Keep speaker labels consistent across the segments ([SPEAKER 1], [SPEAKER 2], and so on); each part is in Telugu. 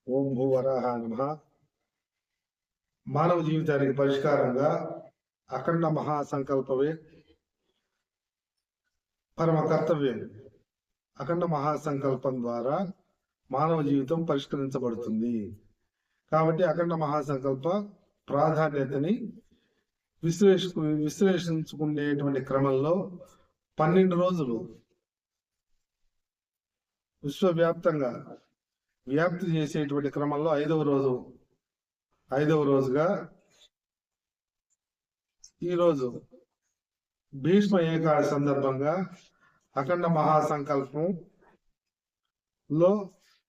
[SPEAKER 1] ఓం భూవరాహాయ నమః. మానవ జీవితానికి పరిష్కారంగా అఖండ మహాసంకల్పమే పరమ కర్తవ్యం. అఖండ మహాసంకల్పం ద్వారా మానవ జీవితం పరిష్కరించబడుతుంది. కాబట్టి అఖండ మహాసంకల్ప ప్రాధాన్యతని విశ్లేషించుకునేటువంటి క్రమంలో 12 రోజులు విశ్వవ్యాప్తంగా వ్యాప్తి చేసేటువంటి క్రమంలో ఐదవ రోజుగా ఈరోజు భీష్మ ఏకాదశి సందర్భంగా అఖండ మహాసంకల్పంలో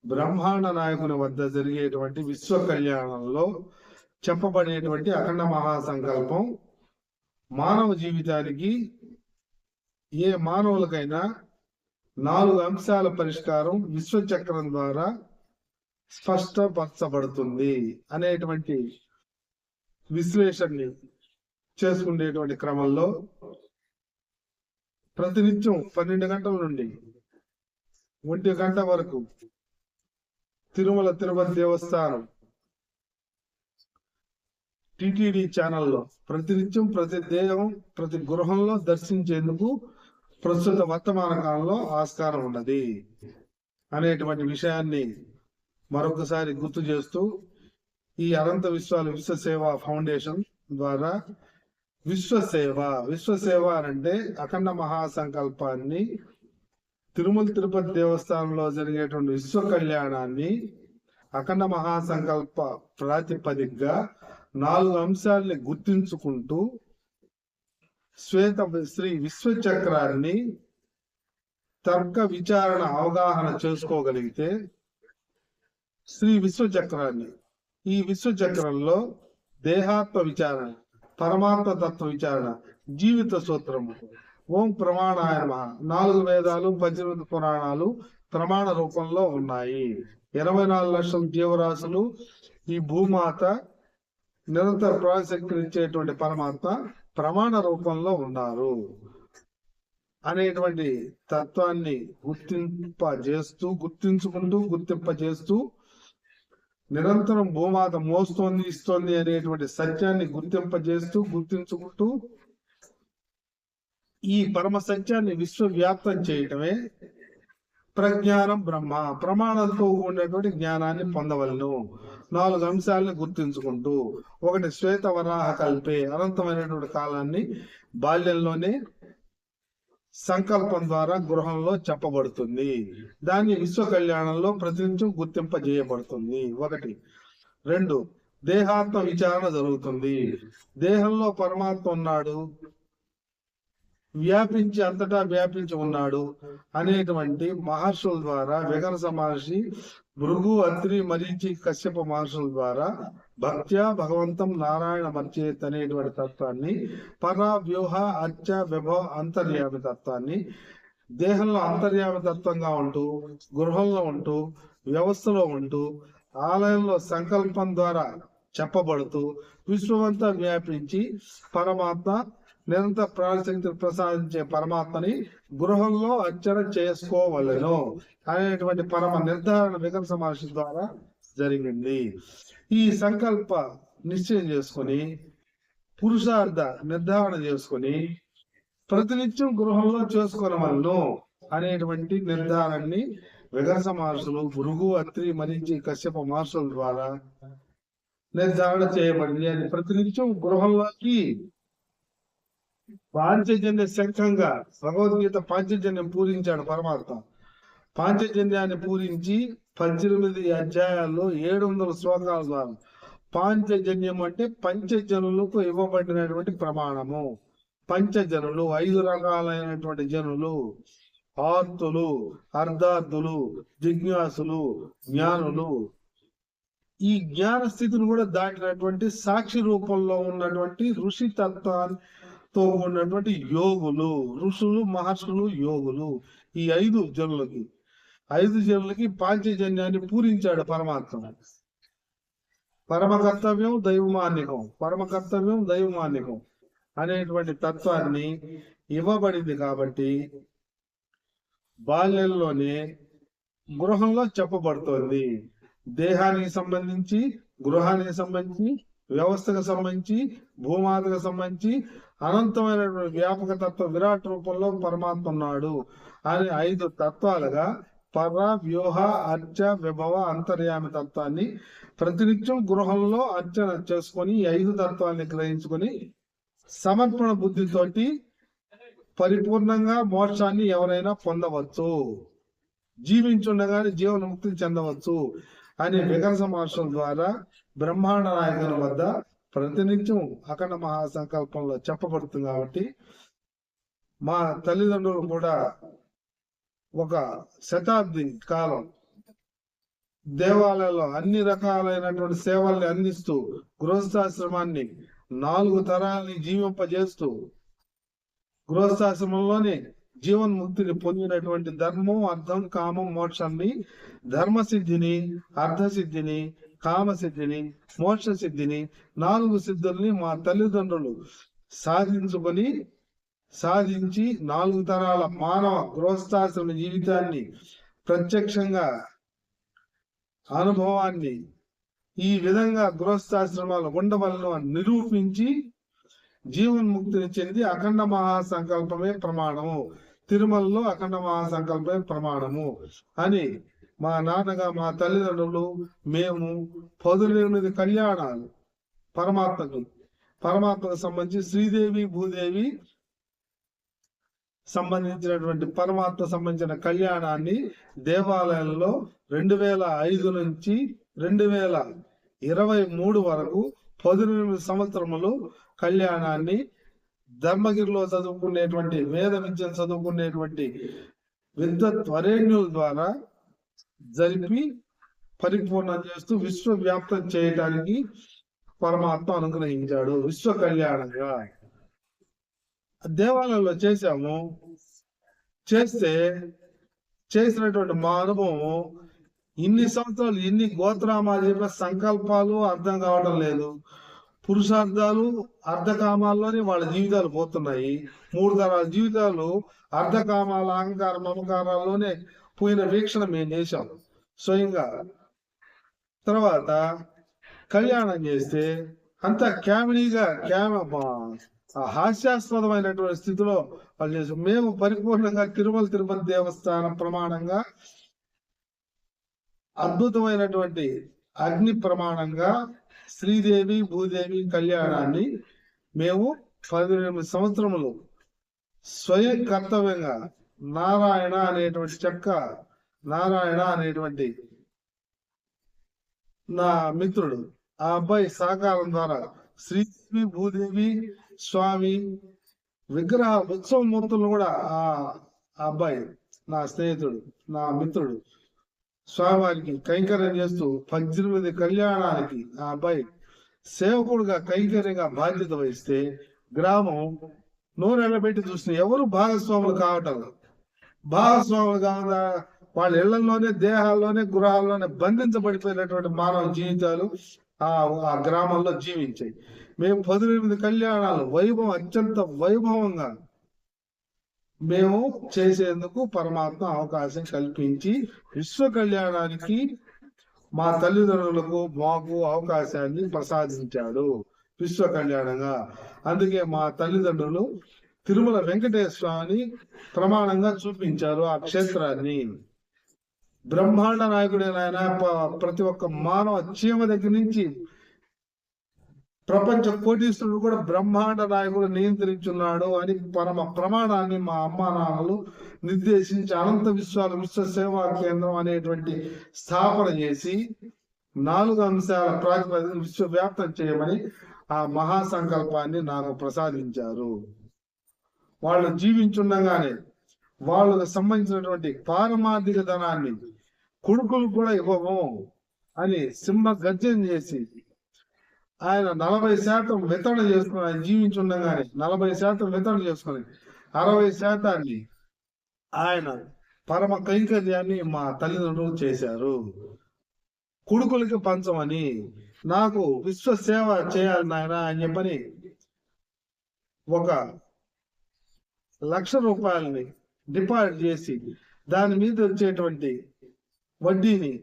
[SPEAKER 1] బ్రహ్మాండ నాయకుని వద్ద జరిగేటువంటి విశ్వ కళ్యాణంలో చెప్పబడేటువంటి అఖండ మహాసంకల్పం మానవ జీవితానికి ఏ మానవులకైనా 4 అంశాల పరిష్కారం విశ్వచక్రం ద్వారా స్పష్టపరచబడుతుంది అనేటువంటి విశ్లేషణని చేసుకునేటువంటి క్రమంలో ప్రతినిత్యం 12 గంటల నుండి 1 గంట వరకు తిరుమల తిరుపతి దేవస్థానం టిటిడి ఛానల్లో ప్రతినిత్యం ప్రతి గృహంలో దర్శించేందుకు ప్రస్తుత వర్తమాన కాలంలో ఆస్కారం ఉన్నది అనేటువంటి విషయాన్ని మరొకసారి గుర్తు చేస్తూ ఈ అనంత విశ్వాల విశ్వసేవ ఫౌండేషన్ ద్వారా విశ్వసేవ అంటే అఖండ మహాసంకల్పాన్ని తిరుమల తిరుపతి దేవస్థానంలో జరిగేటువంటి విశ్వ కళ్యాణాన్ని అఖండ మహాసంకల్ప ప్రాతిపదికగా 4 అంశాలని గుర్తించుకుంటూ శ్రీ విశ్వచక్రాన్ని తర్క విచారణ అవగాహన చేసుకోగలిగితే శ్రీ విశ్వచక్రాన్ని ఈ విశ్వచక్రంలో దేహాత్మ విచారణ, పరమాత్మ తత్వ విచారణ, జీవిత సూత్రము, ఓం ప్రమాణాయ నమః, 4 వేదాలు 18 పురాణాలు ప్రమాణ రూపంలో ఉన్నాయి. 24 లక్షల జీవరాశులు ఈ భూమాత నిరంతర ప్రాశక్తినిచ్చేటువంటి పరమాత్మ ప్రమాణ రూపంలో ఉన్నారు అనేటువంటి తత్వాన్ని గుర్తింపజేస్తూ నిరంతరం భూమాత మోస్తోంది ఇస్తోంది అనేటువంటి సత్యాన్ని గుర్తించుకుంటూ ఈ పరమ సత్యాన్ని విశ్వవ్యాప్తం చేయటమే ప్రజ్ఞానం బ్రహ్మ. ప్రమాణంతో ఉన్నటువంటి జ్ఞానాన్ని పొందవలను. 4 అంశాలను గుర్తించుకుంటూ, 1 శ్వేత వరాహ కల్పే, అనంతమైనటువంటి కాలాన్ని బాల్యంలోనే సంకల్పం ద్వారా గృహంలో చెప్పబడుతుంది. దాన్ని విశ్వ కళ్యాణంలో ప్రతినిత్యం గుర్తింపజేయబడుతుంది. 1. 2 దేహాత్మ విచారణ జరుగుతుంది. దేహంలో పరమాత్మ ఉన్నాడు, అంతటా వ్యాపించి ఉన్నాడు అనేటువంటి మహర్షుల ద్వారా, వికర్ష మహర్షి, భృగు, అత్రి, మరీచి, కశ్యప మహర్షుల ద్వారా భక్త్యా భగవంతం నారాయణ మర్చేత్ అనేటువంటి తత్వాన్ని, పర వ్యూహ అర్చ విభవ అంతర్యామి తత్వాన్ని దేహంలో అంతర్యామి తత్వంగా ఉంటూ, గృహంలో ఉంటూ, వ్యవస్థలో ఉంటూ, ఆలయంలో సంకల్పం ద్వారా చెప్పబడుతూ విశ్వమంతా వ్యాపించి పరమాత్మ నిరంతర ప్రాణశక్తిని ప్రసాదించే పరమాత్మని గృహంలో అర్చన చేసుకోవలను అనేటువంటి పరమ నిర్ధారణ వికర్ష మహర్షి ద్వారా జరిగింది. ఈ సంకల్ప నిశ్చయం చేసుకుని, పురుషార్థ నిర్ధారణ చేసుకుని ప్రతినిత్యం గృహంలో చేసుకోవలను అనేటువంటి నిర్ధారణని వికర్ష మహర్షులు, భృగు, అత్రి, మరీచి, కశ్యప మహర్షుల ద్వారా నిర్ధారణ చేయబడింది. అది ప్రతినిత్యం గృహంలోకి పాంచజన్య శంఖంగా భగవద్గీత పాంచజన్యం పూరించాడు పరమాత్మ. పాంచజన్యాన్ని పూరించి 18 అధ్యాయాల్లో 700 శ్లోకాల ద్వారా పాంచజన్యం అంటే పంచజనులకు ఇవ్వబడినటువంటి ప్రమాణము. పంచజనులు 5 రకాలైనటువంటి జనులు: ఆర్తులు, అర్ధార్థులు, జిజ్ఞాసులు, జ్ఞానులు. ఈ జ్ఞాన స్థితిని కూడా దాటినటువంటి సాక్షి రూపంలో ఉన్నటువంటి ఋషి తత్వాన్ని ఉన్నటువంటి యోగులు, ఋషులు, మహర్షులు, యోగులు. ఈ 5 జనులకి పాంచజన్యాన్ని పూరించాడు పరమాత్మ. పరమ కర్తవ్యం దైవమాన్నికం అనేటువంటి తత్వాన్ని ఇవ్వబడింది. కాబట్టి బాల్యంలోనే గృహంలో చెప్పబడుతోంది. దేహానికి సంబంధించి, గృహానికి సంబంధించి, వ్యవస్థకు సంబంధించి, భూమాతకు సంబంధించి అనంతమైనటువంటి వ్యాపక తత్వ విరాట్ రూపంలో పరమాత్మ ఉన్నాడు అని 5 తత్వాలుగా పర, వ్యూహ, అర్చ, విభవ, అంతర్యామి తత్వాన్ని ప్రతినిత్యం గృహంలో అర్చన చేసుకొని 5 తత్వాన్ని గ్రహించుకొని సమర్పణ బుద్ధితోటి పరిపూర్ణంగా మోక్షాన్ని ఎవరైనా పొందవచ్చు, జీవించుండగానే జీవన్ముక్తిని చెందవచ్చు అని వికర్ష మహర్షుల ద్వారా బ్రహ్మాండ నాయకుల వద్ద ప్రతినిత్యం అఖండ మహాసంకల్పంలో చెప్పబడుతుంది. కాబట్టి మా తల్లిదండ్రులు కూడా ఒక శతాబ్ది కాలం దేవాలయాల్లో అన్ని రకాలైనటువంటి సేవల్ని అందిస్తూ గృహస్థాశ్రమాన్ని 4 తరాలని జీవింపజేస్తూ గృహస్థాశ్రమంలోనే జీవన్ముక్తిని పొందినటువంటి ధర్మం, అర్థం, కామం, మోక్షాన్ని, ధర్మసిద్ధిని, అర్థసిద్ధిని, కామసిద్ధిని, మోక్ష సిద్ధిని 4 సిద్ధుల్ని మా తల్లిదండ్రులు సాధించి 4 తరాల మానవ గృహస్థాశ్రమ జీవితాన్ని ప్రత్యక్షంగా అనుభవాన్ని ఈ విధంగా గృహస్థాశ్రమాలు ఉండవలను నిరూపించి జీవన్ముక్తిని చెంది అఖండ మహాసంకల్పమే ప్రమాణము, తిరుమలలో అఖండ మహాసంకల్పమే ప్రమాణము అని మా నాన్నగా మా తల్లిదండ్రులు మేము 18 కళ్యాణాలు పరమాత్మకు సంబంధించి శ్రీదేవి భూదేవి సంబంధించినటువంటి పరమాత్మ సంబంధించిన కళ్యాణాన్ని దేవాలయంలో 2005 నుంచి 2023 వరకు 18 సంవత్సరములు కళ్యాణాన్ని ధర్మగిరిలో చదువుకునేటువంటి వేద విద్యను చదువుకునేటువంటి విద్వత్ వరేణ్యుల ద్వారా జరిపి పరిపూర్ణం చేస్తూ విశ్వవ్యాప్తం చేయటానికి పరమాత్మ అనుగ్రహించాడు. విశ్వ కళ్యాణంగా దేవాలయంలో చేసినటువంటి మా అనుభవం ఇన్ని సంవత్సరాలు ఎన్ని గోత్రామాలు చెప్పిన సంకల్పాలు అర్థం కావడం లేదు. పురుషార్థాలు అర్ధకామాల్లోనే వాళ్ళ జీవితాలు పోతున్నాయి. 3 తరాల జీవితాలు అర్ధకామాల అహంకార మమకారాల్లోనే పోయిన వీక్షణ మేము చేశాం స్వయంగా. తర్వాత కళ్యాణం చేస్తే అంత హాస్యాస్పదమైనటువంటి స్థితిలో వాళ్ళు చేసాం. మేము పరిపూర్ణంగా తిరుపతి దేవస్థానం ప్రమాణంగా అద్భుతమైనటువంటి అగ్ని ప్రమాణంగా శ్రీదేవి భూదేవి కళ్యాణాన్ని మేము 18 సంవత్సరములు స్వయం కర్తవ్యంగా నారాయణ అనేటువంటి నా మిత్రుడు ఆ అబ్బాయి సహకారం ద్వారా శ్రీదేవి భూదేవి స్వామి విగ్రహ ఉత్సవమూర్తులను కూడా ఆ అబ్బాయి నా స్నేహితుడు నా మిత్రుడు స్వామివారికి కైంకర్యం చేస్తూ 18 కళ్యాణానికి ఆ అబ్బాయి సేవకుడుగా కైంకర్యంగా బాధ్యత వహిస్తే గ్రామం నూనెళ్ళబెట్టి చూసిన ఎవరు భాగస్వాములు కావటం. భాగస్వాములు కాకుండా వాళ్ళ ఇళ్లలోనే దేహాల్లోనే గృహాల్లోనే బంధించబడిపోయినటువంటి మానవ జీవితాలు ఆ గ్రామంలో జీవించాయి. మేము 18 కళ్యాణాలు అత్యంత వైభవంగా మేము చేసేందుకు పరమాత్మ అవకాశం కల్పించి విశ్వ కళ్యాణానికి మా తల్లిదండ్రులకు మాకు అవకాశాన్ని ప్రసాదించాడు విశ్వ కళ్యాణంగా. అందుకే మా తల్లిదండ్రులు తిరుమల వెంకటేశ్వర స్వామిని ప్రమాణంగా చూపించారు. ఆ క్షేత్రాన్ని బ్రహ్మాండ నాయకుడైన ఆయన ప్రతి ఒక్క మానవ చీమ దగ్గర నుంచి ప్రపంచ కోటీశ్వరుడు కూడా బ్రహ్మాండ నాయకుడు నియంత్రించున్నాడు అని పరమ ప్రమాణాన్ని మా అమ్మా నాన్నలు నిర్దేశించి అనంత విశ్వ సేవా కేంద్రం అనేటువంటి స్థాపన చేసి 4 అంశాల ప్రాతిపదికన విశ్వవ్యాప్తం చేయమని ఆ మహాసంకల్పాన్ని నాకు ప్రసాదించారు. వాళ్ళు జీవించుండగానే వాళ్ళకు సంబంధించినటువంటి పారమార్థిక ధనాన్ని కొడుకులు కూడా ఇవ్వము అని సింహ గర్జన చేసి ఆయన 40% వితరణ చేసుకుని ఆయన జీవించుండగానే 40% వితరణ చేసుకుని 60% ఆయన పరమ కైంకర్యాన్ని మా తల్లిదండ్రులు చేశారు. కొడుకులకి పంచమని నాకు విశ్వ సేవ చేయాలి నాయన అని చెప్పని 1,00,000 రూపాయలని డిపాజిట్ చేసి దాని మీద వచ్చేటువంటి వడ్డీని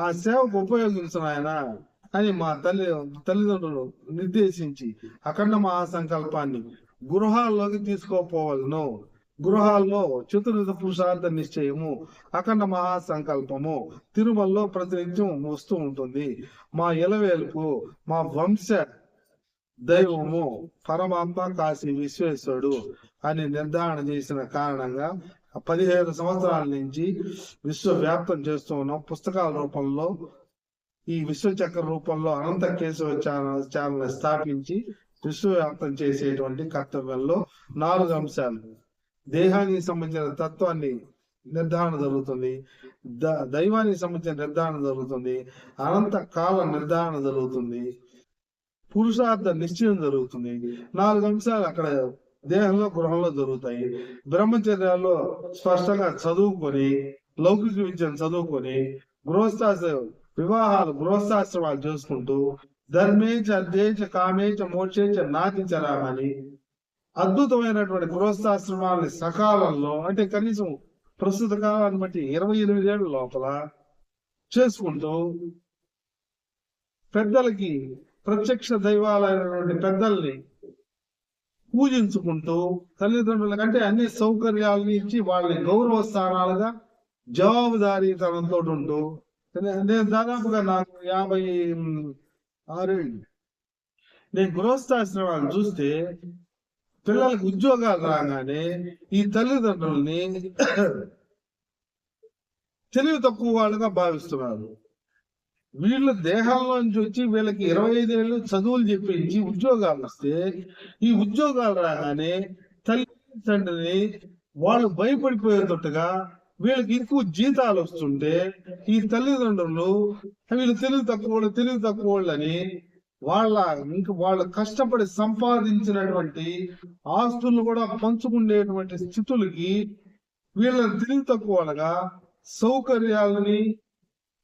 [SPEAKER 1] ఆ సేవకు ఉపయోగించిన ఆయన అని మా తల్లిదండ్రులు నిర్దేశించి అఖండ మహాసంకల్పాన్ని గృహాల్లోకి తీసుకోపోవలను. గృహాల్లో చతుర్విధ పురుషార్థ నిశ్చయము, అఖండ మహాసంకల్పము తిరుమలలో ప్రతినిత్యం వస్తూ ఉంటుంది. మా ఇలవేలుపు మా వంశ దైవము పరమాత్మ కాశీ విశ్వేశ్వరుడు అని నిర్ధారణ చేసిన కారణంగా 15 సంవత్సరాల నుంచి విశ్వవ్యాప్తం చేస్తూ ఉన్నాం. పుస్తకాల రూపంలో ఈ విశ్వచక్ర రూపంలో అనంత కేశవ ఛానల్ స్థాపించి విశ్వవ్యాప్తం చేసేటువంటి కర్తవ్యంలో 4 అంశాలు. దేహానికి సంబంధించిన తత్వాన్ని నిర్ధారణ జరుగుతుంది, దైవానికి సంబంధించిన నిర్ధారణ జరుగుతుంది, అనంత కాల నిర్ధారణ జరుగుతుంది, పురుషార్థ నిశ్చయం జరుగుతుంది. 4 అంశాలు అక్కడ దేహంలో గృహంలో జరుగుతాయి. బ్రహ్మచర్యాల్లో స్పష్టంగా చదువుకొని, లౌకిక విద్యను చదువుకొని, గృహస్థాశ్రమాలు చేసుకుంటూ ధర్మేచ అర్థేచ కామేచ మోక్షేచ నాతి చరామని అద్భుతమైనటువంటి గృహస్థాశ్రమాలని సకాలంలో, అంటే కనీసం ప్రస్తుత కాలాన్ని బట్టి 28 ఏళ్ళ లోపల చేసుకుంటూ, పెద్దలకి ప్రత్యక్ష దైవాలైనటువంటి పెద్దల్ని పూజించుకుంటూ, తల్లిదండ్రుల కంటే అన్ని సౌకర్యాలని ఇచ్చి వాళ్ళని గౌరవ స్థానాలుగా జవాబుదారీతనంతో ఉంటూ, నేను దాదాపుగా నాకు 56 ఏళ్ళు. నేను గృహస్థాశ్రమాలు చూస్తే పిల్లలకు ఉద్యోగాలు రాగానే ఈ తల్లిదండ్రుల్ని తెలివి తక్కువ వాళ్ళుగా భావిస్తున్నారు. వీళ్ళు దేహాల్లోంచి వచ్చి వీళ్ళకి 25 ఏళ్ళు చదువులు చెప్పించి ఉద్యోగాలు వస్తే, ఈ ఉద్యోగాలు రాగానే తల్లి తండ్రిని వాళ్ళు భయపడిపోయేటట్టుగా వీళ్ళకి ఎక్కువ జీతాలు వస్తుంటే ఈ తల్లిదండ్రులు వీళ్ళు తెలివి తక్కువ వాళ్ళని వాళ్ళు కష్టపడి సంపాదించినటువంటి ఆస్తులను కూడా పంచుకునేటువంటి స్థితులకి వీళ్ళని తెలివి తక్కువ వాళ్ళగా సౌకర్యాలని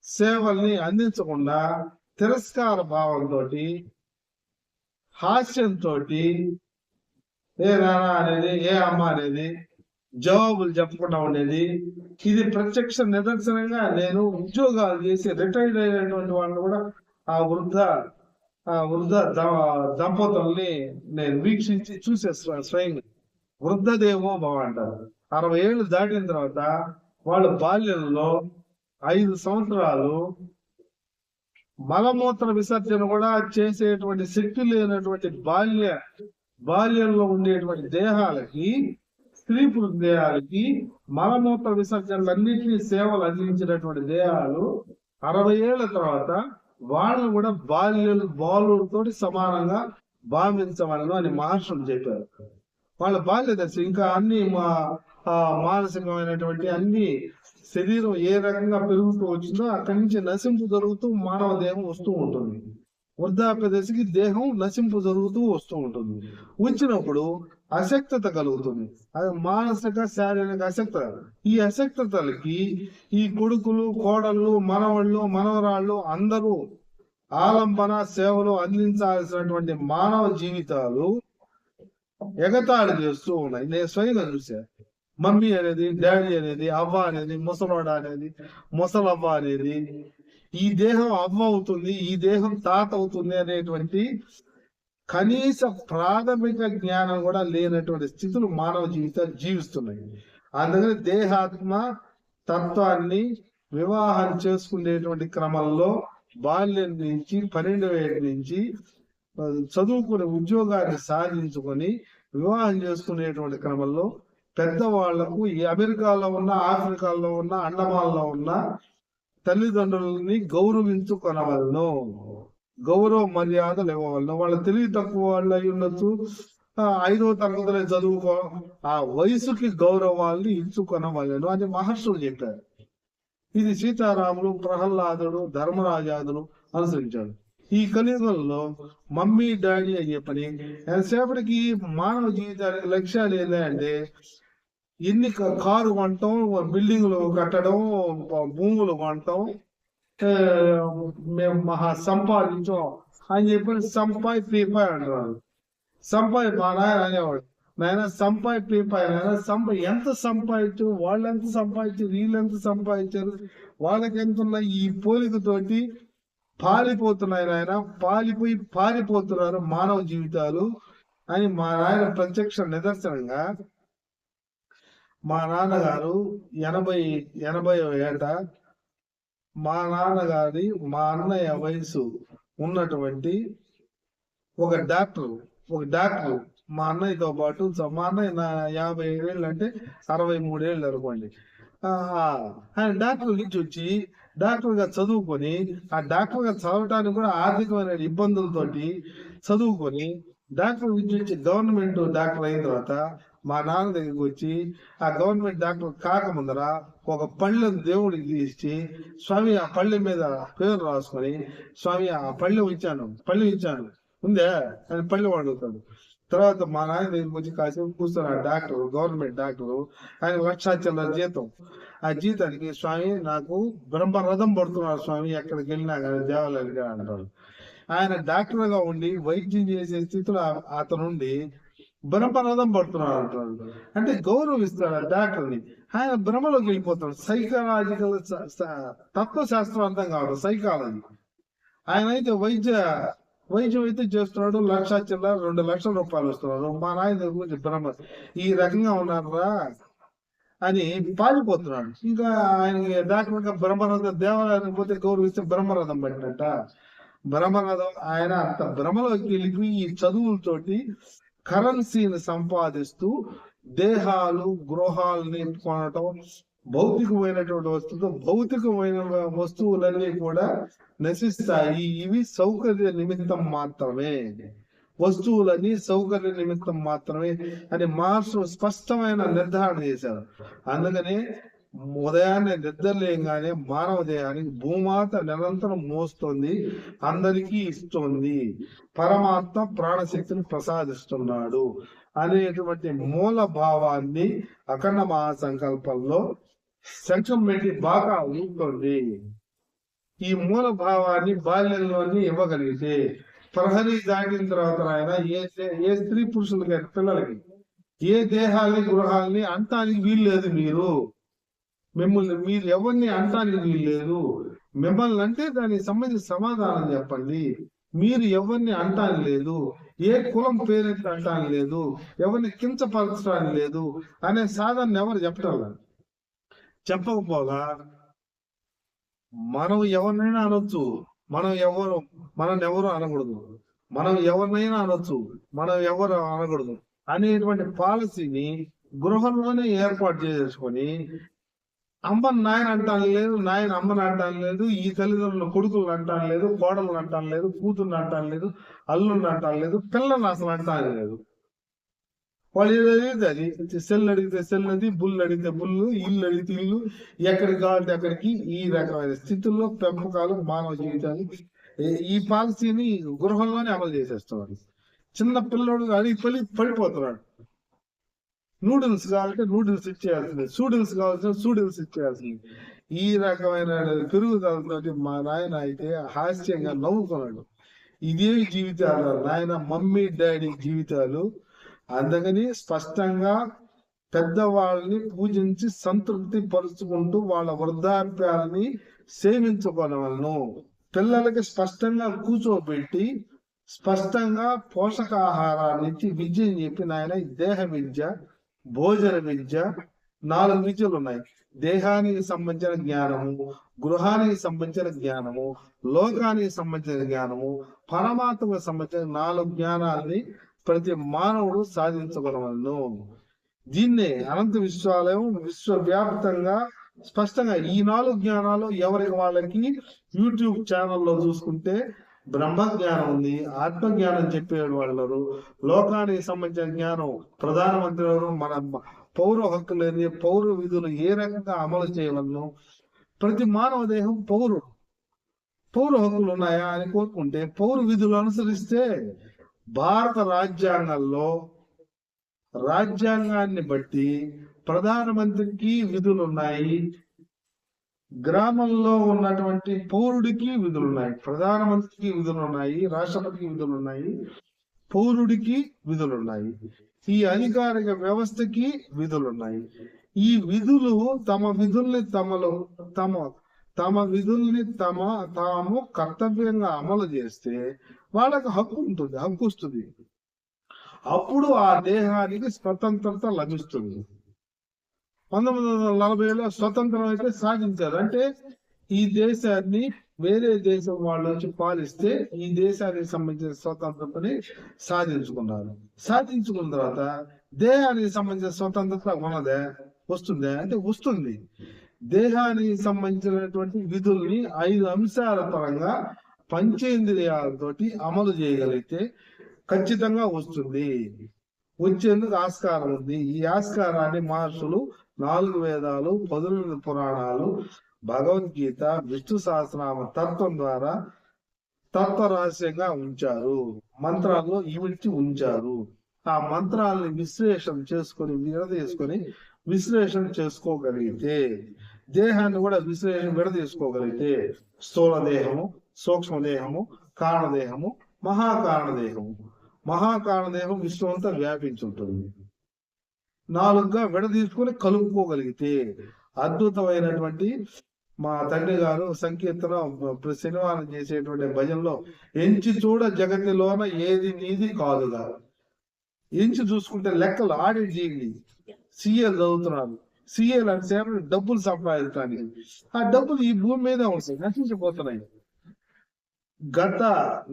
[SPEAKER 1] సేవల్ని అందించకుండా తిరస్కార భావంతో, హాస్యంతో, ఏ నాన్న అనేది, ఏ అమ్మ అనేది జవాబులు చెప్పకుండా ఉండేది. ఇది ప్రత్యక్ష నిదర్శనంగా నేను ఉద్యోగాలు చేసి రిటైర్డ్ అయినటువంటి వాళ్ళు కూడా ఆ వృద్ధ దంపతుల్ని నేను వీక్షించి చూసేస్తున్నాను స్వయంగా. వృద్ధదేవో భవ అంటారు. 60 ఏళ్ళు దాటిన తర్వాత వాళ్ళ బాల్యంలో 5 సంవత్సరాలు మలమూత్ర విసర్జన కూడా చేసేటువంటి శక్తి లేనటువంటి బాల్యంలో ఉండేటువంటి దేహాలకి, స్త్రీ పురుష దేహాలకి మలమూత్ర విసర్జనలన్నింటినీ సేవలు అందించినటువంటి దేహాలు 60 ఏళ్ల తర్వాత వాళ్ళు కూడా బాలుడితో సమానంగా భావించమని అని మహర్షులు చెప్పారు. వాళ్ళ బాల్య దశ ఇంకా అన్ని మానసికమైనటువంటి అన్ని శరీరం ఏ రకంగా పెరుగుతూ వచ్చిందో అక్కడి నుంచి నశింపు జరుగుతూ మానవ దేహం వస్తూ ఉంటుంది. వృద్ధాప్య దశకి దేహం నశింపు జరుగుతూ వస్తూ ఉంటుంది. వచ్చినప్పుడు అశక్తత కలుగుతుంది. అది మానసిక శారీరక అశక్తత. ఈ అశక్తతలకి ఈ కొడుకులు, కోడళ్ళు, మనవరాళ్ళు అందరూ ఆలంబన సేవలు అందించాల్సినటువంటి మానవ జీవితాలు ఎగతాళి చేస్తూ ఉన్నాయి. నేను స్వయంగా చూసా. మమ్మీ అనేది, డాడీ అనేది, అవ్వ అనేది, ముసలోడ అనేది, ముసలవ్వ అనేది, ఈ దేహం అవ్వ అవుతుంది, ఈ దేహం తాత అవుతుంది అనేటువంటి కనీస ప్రాథమిక జ్ఞానం కూడా లేనటువంటి స్థితులు మానవ జీవితాలు జీవిస్తున్నాయి. అందుకని దేహాత్మ తత్వాన్ని వివాహం చేసుకునేటువంటి క్రమంలో బాల్యం నుంచి 12 ఏళ్ళ నుంచి చదువుకునే ఉద్యోగాన్ని సాధించుకొని వివాహం చేసుకునేటువంటి క్రమంలో పెద్దవాళ్లకు ఈ అమెరికాలో ఉన్న, ఆఫ్రికాలో ఉన్న, అండమాన్లో ఉన్న తల్లిదండ్రులని గౌరవించుకొనవలను, గౌరవ మర్యాదలు ఇవ్వవలను. వాళ్ళు తెలివి తక్కువ వాళ్ళు అయి ఉండొచ్చు, 5వ తరగతిలో చదువుకో, ఆ వయసుకి గౌరవాల్ని ఇచ్చుకొనవలను అని మహర్షులు చెప్పారు. ఇది సీతారాములు, ప్రహ్లాదుడు, ధర్మరాజాదులు అనుసరించాడు. ఈ కలియుగంలో మమ్మీ డాడీ అయ్యే పని ఎంతసేపటికి మానవ జీవితానికి లక్ష్యాలు ఏంటంటే ఎన్ని కారు కొనటం, బిల్డింగ్లు కట్టడం, భూములు కొనటం, మేము మహా సంపాదించాం అని చెప్పి సంపాయి పీపాయి అంటున్నారు. సంపాయి మా నాయన అనేవాడు, నాయన ఎంత సంపాదించు, వాళ్ళు ఎంత సంపాదించారు, వీళ్ళు ఎంత సంపాదించారు, వాళ్ళకి ఎంత ఉన్నాయి, ఈ పోలికతోటి పాలిపోతున్నాయి నాయన, పారిపోతున్నారు మానవ జీవితాలు అని మా నాయన ప్రత్యక్ష నిదర్శనంగా. మా నాన్నగారు 80 ఏట మా నాన్నగారి మా అన్నయ్య వయసు ఉన్నటువంటి ఒక డాక్టర్ మా అన్నయ్యతో పాటు, మా అన్నయ్య 57 ఏళ్ళు అంటే 63 ఏళ్ళు అనుకోండి. ఆయన డాక్టర్ నుంచి వచ్చి డాక్టర్ గా చదువుకొని, ఆ డాక్టర్ గా చదవటానికి కూడా ఆర్థికమైన ఇబ్బందులతోటి చదువుకొని, డాక్టర్ నుంచి వచ్చి గవర్నమెంట్ డాక్టర్ అయిన తర్వాత మా నాన్న దగ్గరికి వచ్చి, ఆ గవర్నమెంట్ డాక్టర్ కాకముందర ఒక పళ్ళెం దేవుడికి తీసి, స్వామి ఆ పళ్ళె మీద పేరు రాసుకొని, స్వామి ఆ పళ్ళెం ఇచ్చాను ఉందే అని పళ్ళెం అడుగుతాడు. తర్వాత మా నాన్న దగ్గరికి వచ్చి కాసేపు కూర్చొని ఆ డాక్టర్, గవర్నమెంట్ డాక్టర్, ఆయన 1,00,000 జీతం. ఆ జీతానికి స్వామి నాకు బ్రహ్మరథం పడుతున్నారు స్వామి, ఎక్కడికి వెళ్ళినా కానీ దేవాలయానికి అంటాడు. ఆయన డాక్టర్ గా ఉండి వైద్యం చేసే స్థితిలో అతనుండి బ్రహ్మరథం పడుతున్నాడు అంటాడు. అంటే గౌరవిస్తాడు ఆ డాక్టర్ని. ఆయన భ్రమలోకి వెళ్ళిపోతాడు. సైకలాజికల్ తత్వశాస్త్రం అర్థం కావడం సైకాలజీ. ఆయన అయితే వైద్యం అయితే చేస్తున్నాడు, 1,00,000 2 లక్షల రూపాయలు వస్తున్నాడు. మా నాయన గురించి భ్రమ, ఈ రకంగా ఉన్నారా అని పాలిపోతున్నాడు. ఇంకా ఆయనకి డాక్టర్ బ్రహ్మరథం, దేవాలయానికి పోతే గౌరవిస్తే బ్రహ్మరథం పట్టినట్ట. బ్రహ్మరథం ఆయన అంత భ్రమలోకి వెళ్ళి ఈ చదువులతోటి కరెన్సీని సంపాదిస్తూ దేహాలు గృహాలని కొనటం, భౌతికమైనటువంటి భౌతికమైన వస్తువులన్నీ కూడా నశిస్తాయి. ఇవి సౌకర్య నిమిత్తం మాత్రమే, వస్తువులని సౌకర్య నిమిత్తం మాత్రమే అని మహర్షులు స్పష్టమైన నిర్ధారణ చేశారు. అందుకనే ఉదయాన్నే నిద్రలేయంగానే మానవ దేహానికి భూమాత నిరంతరం మోస్తుంది, అందరికీ ఇస్తుంది, పరమాత్మ ప్రాణశక్తిని ప్రసాదిస్తున్నాడు అనేటువంటి మూల భావాన్ని అఖండ మహాసంకల్పంలో సెంట్రల్ మెట్టి బాగా ఉంటుంది. ఈ మూల భావాన్ని బాల్యంలోని ఇవ్వగలిగితే ప్రహరీ దాటిన తర్వాత ఆయన ఏ స్త్రీ పురుషులకి పిల్లలకి ఏ దేహాలని గృహాలని అంటానికి వీల్లేదు. మీరు ఎవరిని అంటానికి వీల్లేదు. మిమ్మల్ని అంటే దానికి సంబంధించిన సమాధానం చెప్పండి. మీరు ఎవరిని అంటానికి లేదు, ఏ కులం పేరెంట్ అంటానికి లేదు, ఎవరిని కించపరచడానికి లేదు అనే సాధన ఎవరు చెప్పకపోగా మనం ఎవరినైనా అనొచ్చు, మనం ఎవరు అనకూడదు, మనం ఎవరినైనా అనొచ్చు, మనం ఎవరు అనకూడదు అనేటువంటి పాలసీని గృహంలోనే ఏర్పాటు చేసుకొని, అమ్మని నాయన అంటాను లేదు, నాయన అమ్మని అంటాను లేదు, ఈ తల్లిదండ్రులు కొడుకులను అంటాను లేదు, కోడలను అంటాను లేదు, కూతుర్ని అంటాను లేదు, అల్లుని అంటాను లేదు, పిల్లల్ని అసలు అంటాను లేదు. వాళ్ళు ఏదైతే అది సెల్ అడిగితే సెల్లది, బుల్ అడిగితే బుల్లు, ఇల్లు అడిగితే ఇల్లు, ఎక్కడికి కావాలంటే అక్కడికి. ఈ రకమైన స్థితుల్లో పెంపకాలు మానవ జీవితాన్ని ఈ పాలసీని గృహంలోనే అమలు చేసేస్తున్నారు. చిన్న పిల్లడు అడిగి పడిపోతున్నాడు. నూడిల్స్ కావాలంటే నూడిల్స్ ఇచ్చేయాల్సింది, సూడిల్స్ కావాల్సిన సూడిల్స్ ఇచ్చేయాల్సింది. ఈ రకమైన పెరుగుదలతో మా నాయన అయితే హాస్యంగా నవ్వుకున్నాడు. ఇదే జీవితాలు నాయన, మమ్మీ డాడీ జీవితాలు. అందుకని స్పష్టంగా పెద్దవాళ్ళని పూజించి సంతృప్తి పరుచుకుంటూ వాళ్ళ వృద్ధాప్యాలని సేవించుకోవలను. పిల్లలకి స్పష్టంగా కూర్చోబెట్టి స్పష్టంగా పోషకాహారాన్ని ఇచ్చి విద్యని చెప్పి నాయన దేహ విద్య, భోజన విద్య, 4 విద్యలు ఉన్నాయి. దేహానికి సంబంధించిన జ్ఞానము, గృహానికి సంబంధించిన జ్ఞానము, లోకానికి సంబంధించిన జ్ఞానము, పరమాత్మకు సంబంధించిన 4 జ్ఞానాలని ప్రతి మానవుడు సాధించగలవలను. దీన్నే అనంత విశ్వాలయం విశ్వవ్యాప్తంగా స్పష్టంగా ఈ 4 జ్ఞానాలు ఎవరికి వాళ్ళకి యూట్యూబ్ ఛానల్లో చూసుకుంటే బ్రహ్మ జ్ఞానం ఉంది, ఆత్మజ్ఞానం చెప్పేవాడు వాళ్ళు, లోకానికి సంబంధించిన జ్ఞానం, ప్రధానమంత్రి గారు మన పౌర హక్కులని, పౌర విధులు ఏ రకంగా అమలు చేయవలను, ప్రతి మానవ దేహం పౌర హక్కులు ఉన్నాయా అని కోరుకుంటే పౌర విధులు అనుసరిస్తే భారత రాజ్యాంగంలో రాజ్యాంగాన్ని బట్టి ప్రధానమంత్రికి విధులు ఉన్నాయి, గ్రామంలో ఉన్నటువంటి పౌరుడికి విధులు ఉన్నాయి, ప్రధానమంత్రికి విధులు ఉన్నాయి, రాష్ట్రపతికి విధులు ఉన్నాయి, పౌరుడికి విధులున్నాయి, ఈ అధికారిక వ్యవస్థకి విధులున్నాయి. ఈ విధులు తమ విధుల్ని తాము కర్తవ్యంగా అమలు చేస్తే వాళ్ళకి హక్కు ఉంటుంది, హక్కు వస్తుంది. అప్పుడు ఆ దేహానికి స్వతంత్రత లభిస్తుంది. 1940లో స్వతంత్రం అయితే సాధించారు. అంటే ఈ దేశాన్ని వేరే దేశం వాళ్ళు వచ్చి పాలిస్తే ఈ దేశానికి సంబంధించిన స్వతంత్రతని సాధించుకున్నారు. సాధించుకున్న తర్వాత దేహానికి సంబంధించిన స్వతంత్రత వస్తుందే అంటే వస్తుంది. దేహానికి సంబంధించినటువంటి విధుల్ని 5 అంశాల పరంగా పంచేంద్రియాలతోటి అమలు చేయగలిగితే ఖచ్చితంగా వస్తుంది. వచ్చేందుకు ఆస్కారం ఉంది. ఈ ఆస్కారాన్ని మహర్షులు 4 వేదాలు, 18 పురాణాలు, భగవద్గీత, విష్ణు సహస్రనామ తత్వం ద్వారా తత్వరహస్యంగా ఉంచారు. మంత్రాల్లో ఇమిడ్చి ఉంచారు. ఆ మంత్రాలని విశ్లేషణ చేసుకోగలిగితే దేహాన్ని కూడా విడదీసుకోగలిగితే స్థూల దేహము, సూక్ష్మదేహము, కారణదేహము, మహాకారణదేహం విశ్వం అంతా వ్యాపించుంటుంది. 4గా విడదీసుకొని కలుపుకోగలిగితే అద్భుతమైనటువంటి మా తండ్రి గారు సంకీర్తన శనివారం చేసేటువంటి భజనలో ఎంచి చూడ జగతిలోన ఏది నీది కాదుగా, ఎంచి చూసుకుంటే లెక్కలు ఆడిట్ చేయండి. సిఎల్ చదువుతున్నారు. సిఎల్ అంటే డబ్బులు సంపాదించడానికి. ఆ డబ్బులు ఈ భూమి మీదే ఉంటాయి, నశించిపోతున్నాయి. గత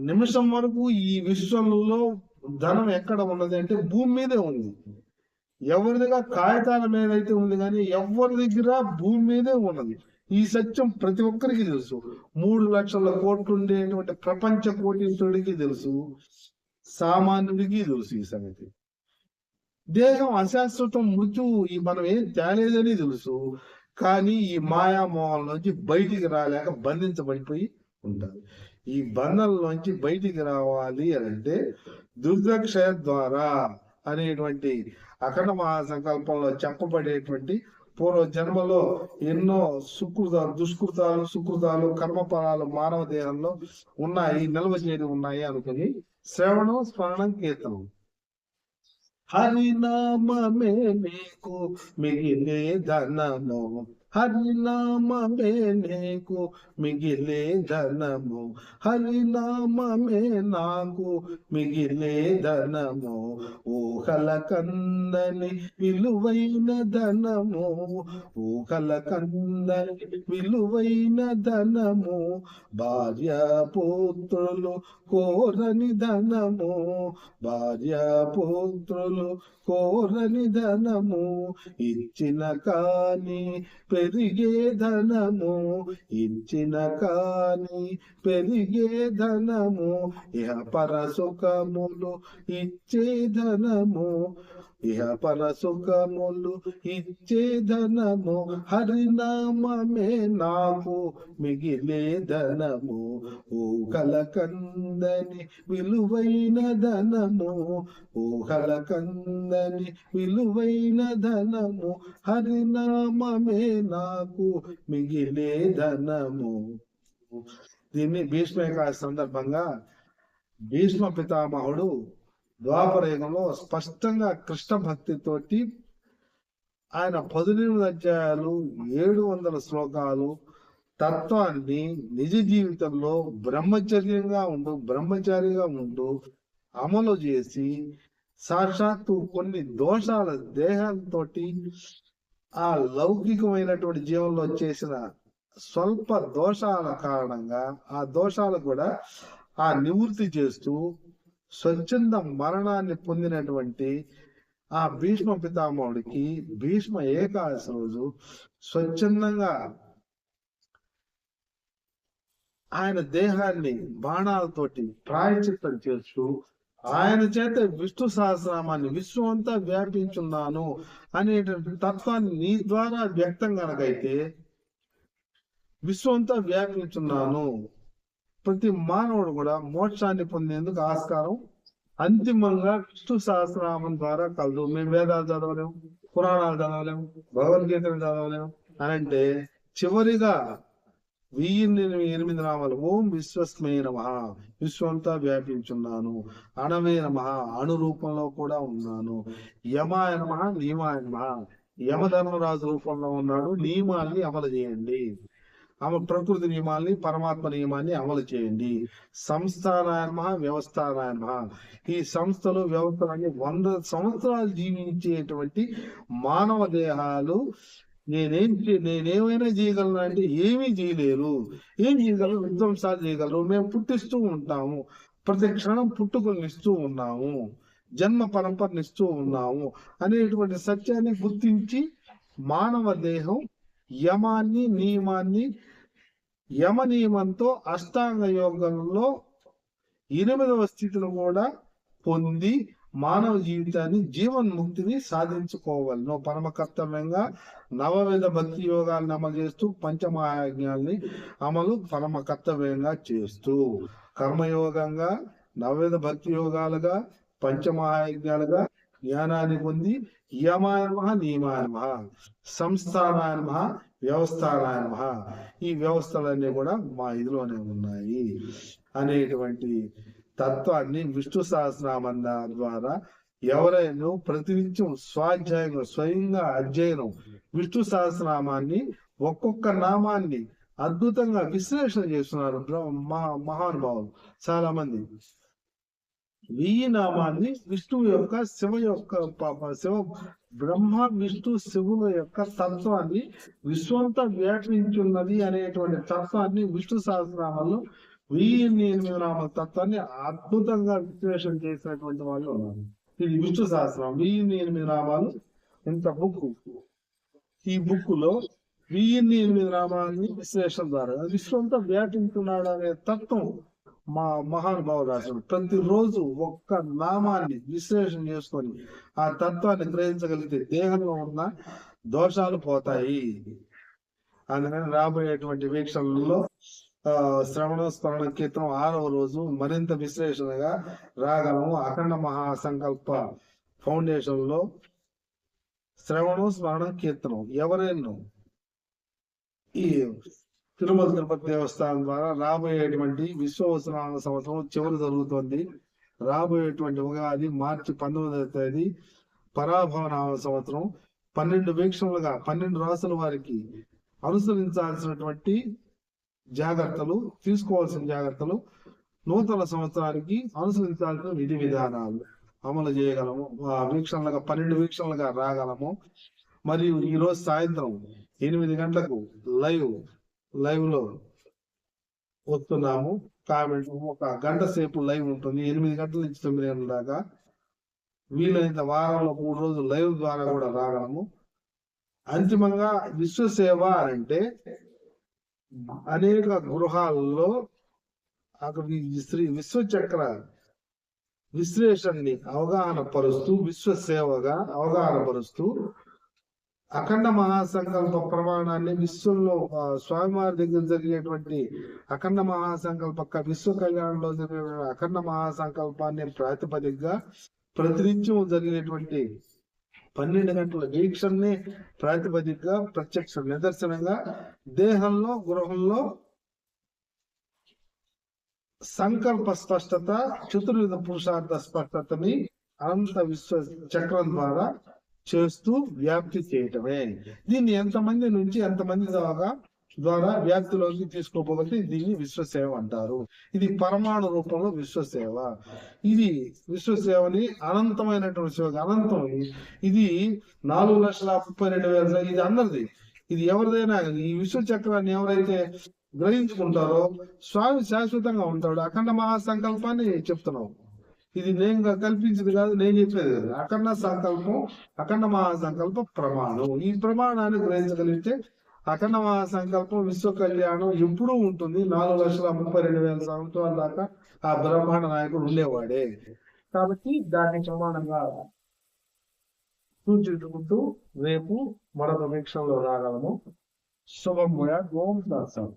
[SPEAKER 1] నిమిషం వరకు ఈ విశ్వంలో ధనం ఎక్కడ ఉన్నది అంటే భూమి మీదే ఉంది. ఎవరి దగ్గర కాగితాల మీద అయితే ఉంది, కానీ ఎవరి దగ్గర భూమి మీదే ఉన్నది. ఈ సత్యం ప్రతి ఒక్కరికి తెలుసు. 3 లక్షల కోట్లు ఉండేటువంటి ప్రపంచ కోటీశ్వరుడికి తెలుసు, సామాన్యుడికి తెలుసు ఈ సంగతి. దేహం అశాశ్వతం, మృత్యువు మనం ఏం తేలేదని తెలుసు. కానీ ఈ మాయామోహం నుంచి బయటికి రాలేక బంధించబడిపోయి ఉంటారు. ఈ బంధంలోంచి బయటికి రావాలి అంటే దుర్దక్షయ ద్వారా అనేటువంటి అఖండ మహాసంకల్పంలో చెప్పబడేటువంటి పూర్వ జన్మలో ఎన్నో సుకృతాలు కర్మఫలాలు మానవ దేహంలో ఉన్నాయి, నిల్వ చేయడం ఉన్నాయి అనుకుని శ్రవణం, స్మరణం, కీర్తనం. హరినామే నీకు మిగిలే ధనము, హరినామే నీకు మిగిలే ధనము, హరినామే నాకు మిగిలే ధనము, ఊహల కందని విలువైన ధనము, ఊహల కందని విలువైన ధనము, భార్యాపుత్రులు కోరని ధనము, భార్యాపుత్రులు కోరని ధనము, ఇచ్చిన కాని పెరిగే ధనము, ఇచ్చిన కాని పెరిగే ధనము, ఇహ పర సుఖములు ఇచ్చే ధనము, ఇహ పర సుఖములు ఇచ్చే ధనము, హరినామే నాకు మిగిలే ధనము, ఊహల కందని విలువైన ధనము, ఊహల కందని విలువైన ధనము, హరినామే నాకు మిగిలే ధనము. దీన్ని భీష్మేకాదశి సందర్భంగా భీష్మ పితామహుడు ద్వాపర యుగంలో స్పష్టంగా కృష్ణ భక్తితోటి ఆయన 18 అధ్యాయాలు 700 శ్లోకాలు తత్వాన్ని నిజ జీవితంలో బ్రహ్మచారిగా ఉంటూ అమలు చేసి సాక్షాత్తు కొన్ని దోషాల దేహంతో ఆ లౌకికమైనటువంటి జీవనంలో చేసిన స్వల్ప దోషాల కారణంగా ఆ దోషాలు కూడా ఆ నివృత్తి చేస్తూ స్వచ్ఛంద మరణాన్ని పొందినటువంటి ఆ భీష్మ పితామహుడికి భీష్మ ఏకాదశి రోజు స్వచ్ఛందంగా ఆయన దేహాన్ని బాణాలతోటి ప్రాయచిత్తం చేస్తూ ఆయన చేత విష్ణు సహస్రనామాన్ని విశ్వం అంతా వ్యాపించున్నాను అనేటువంటి తత్వాన్ని నీ ద్వారా వ్యక్తం కనుకైతే విశ్వం అంతా వ్యాపించున్నాను, ప్రతి మానవుడు కూడా మోక్షాన్ని పొందేందుకు ఆస్కారం అంతిమంగా విష్ణు సహస్రనామం ద్వారా కలదు. మేము వేదాలు చదవలేము, పురాణాలు చదవలేము, భగవద్గీతలు చదవలేము అని అంటే చివరిగా 1008 నామాలు. ఓం విశ్వస్మే నమః, విశ్వంతా వ్యాపించున్నాను. అణవే నమః, అణు రూపంలో కూడా ఉన్నాను. యమాయ నమః, నియమాయ నమః, యమధర్మరాజు రూపంలో ఉన్నాడు. నియమాల్ని అమలు చేయండి. ప్రకృతి నియమాల్ని, పరమాత్మ నియమాన్ని అమలు చేయండి. సంస్థానాయ నమః, వ్యవస్థానాయ నమః, ఈ సంస్థలు వ్యవస్థలు 100 సంవత్సరాలు జీవించేటువంటి మానవ దేహాలు నేనేమైనా చేయగలను అంటే ఏమీ చేయలేరు. ఏం చేయగలరు? విధ్వంసాలు చేయగలరు. మేము పుట్టిస్తూ ఉంటాము, ప్రతి క్షణం పుట్టుకలనిస్తూ ఉన్నాము, జన్మ పరంపరనిస్తూ ఉన్నాము అనేటువంటి సత్యాన్ని గుర్తించి మానవ దేహం యమాన్ని, నియమాన్ని, యమ నియమంతో అష్టాంగ యోగంలో 8వ స్థితిని కూడా పొంది మానవ జీవితాన్ని, జీవన్ముక్తిని సాధించుకోవాలను. పరమ కర్తవ్యంగా నవవిధ భక్తి యోగాలను అమలు చేస్తూ, పంచమహాయజ్ఞాల్ని అమలు పరమ కర్తవ్యంగా చేస్తూ, కర్మయోగంగా, నవవిధ భక్తి యోగాలుగా, పంచమహాయజ్ఞాలుగా జ్ఞానాన్ని పొంది యమాయ నమః, నియమాయ నమః, సంస్థానాయ నమః, వ్యవస్థానాయ నమః, ఈ వ్యవస్థలన్నీ కూడా మా ఇదిలోనే ఉన్నాయి అనేటువంటి తత్వాన్ని విష్ణు సహస్రనామం ద్వారా ఎవరైనా ప్రతినిత్యం స్వాధ్యాయంగా, స్వయంగా అధ్యయనం, విష్ణు సహస్రనామాన్ని ఒక్కొక్క నామాన్ని అద్భుతంగా విశ్లేషణ చేస్తున్నారు మహానుభావులు చాలా మంది. 1000 నామాన్ని విష్ణువు యొక్క, శివ బ్రహ్మ విష్ణు శివుల యొక్క తత్వాన్ని, విశ్వంతా వ్యాపించున్నది అనేటువంటి తత్వాన్ని విష్ణు సహస్రనామాల్లో 1008 నామాల తత్వాన్ని అద్భుతంగా విశ్లేషణ చేసినటువంటి వాళ్ళు ఉన్నారు. ఇది విష్ణు సహస్రనామం 1008 నామాలు. ఇంత బుక్, ఈ బుక్ లో 1008 నామాలని విశ్లేషణ ద్వారా విశ్వంతా వ్యాపించున్నాడు అనే తత్వం మా మహానుభావులు రాశారు. ప్రతిరోజు ఒక్క నామాన్ని విశ్లేషణ చేసుకొని ఆ తత్వాన్ని గ్రహించగలిగితే దేహంలో ఉన్న దోషాలు పోతాయి. అందుకని రాబోయేటువంటి వీక్షణలో శ్రవణ స్మరణ కీర్తనం 6వ రోజు మరింత విశ్లేషణగా రాగలము. అఖండ మహాసంకల్ప ఫౌండేషన్ లో శ్రవణ స్మరణ కీర్తనం ఎవరైనా ఈ తిరుమల తిరుపతి దేవస్థానం ద్వారా రాబోయేటువంటి విశ్వవసనామ సంవత్సరం చివరి జరుగుతోంది. రాబోయేటువంటి ఉగాది మార్చి 19వ తేదీ పరాభవనామ సంవత్సరం. 12 వీక్షణలుగా 12 రాసుల వారికి అనుసరించాల్సినటువంటి జాగ్రత్తలు, తీసుకోవాల్సిన జాగ్రత్తలు, నూతన సంవత్సరానికి అనుసరించాల్సిన విధి విధానాలు అమలు చేయగలము. వీక్షణలుగా 12 వీక్షణలుగా రాగలము. మరియు ఈ రోజు సాయంత్రం 8 గంటలకు లైవ్ లో వస్తున్నాము. కామెంట్ ఒక గంట సేపు లైవ్ ఉంటుంది. 8 గంటల నుంచి 9 గంటల దాకా. వీలైనంత వారంలో 3 రోజులు లైవ్ ద్వారా కూడా రాగలము. అంతిమంగా విశ్వసేవ అంటే అనేక గృహాల్లో అక్కడ శ్రీ విశ్వచక్ర విశ్లేషణని అవగాహన పరుస్తూ, విశ్వసేవగా అవగాహన పరుస్తూ, అఖండ మహాసంకల్ప ప్రమాణాన్ని విశ్వంలో స్వామివారి దగ్గర జరిగేటువంటి అఖండ మహాసంకల్ప విశ్వ కళ్యాణంలో జరిగే అఖండ మహాసంకల్పాన్ని ప్రాతిపదికగా ప్రతినిత్యం జరిగినటువంటి 12 గంటల వీక్షణని ప్రాతిపదికగా ప్రత్యక్ష నిదర్శనంగా దేహంలో, గృహంలో సంకల్ప స్పష్టత, చతుర్విధ పురుషార్థ స్పష్టతని అనంత విశ్వ చక్రం ద్వారా చేస్తూ వ్యాప్తి చేయటమే. దీన్ని ఎంతమంది నుంచి ఎంతమంది ద్వారా వ్యాప్తిలోకి తీసుకోపోతే దీన్ని విశ్వసేవ అంటారు. ఇది పరమాణు రూపంలో విశ్వసేవ. ఇది విశ్వసేవని అనంతమైనటువంటి సేవ, అనంతం. ఇది 4,32,000. ఇది అందరిది. ఇది ఎవరిదైనా ఈ విశ్వ చక్రాన్ని ఎవరైతే గ్రహించుకుంటారో స్వామి శాశ్వతంగా ఉంటాడు. అఖండ మహాసంకల్పాన్ని చెప్తున్నావు. ఇది నేను కల్పించింది కాదు, నేను చెప్పేది కాదు. అఖండ సంకల్పం, అఖండ మహాసంకల్ప ప్రమాణం. ఈ ప్రమాణాన్ని గ్రహించగలిగితే అఖండ మహాసంకల్పం, విశ్వ కళ్యాణం ఎప్పుడూ ఉంటుంది. 4,32,000 సంవత్సరాల దాకా ఆ బ్రహ్మాండ నాయకుడు ఉండేవాడే. కాబట్టి దాన్ని ప్రమాణంగా సూచించుకుంటూ రేపు మరొక వీక్షణలో రాగలము. శుభం. ఓం దర్శనం.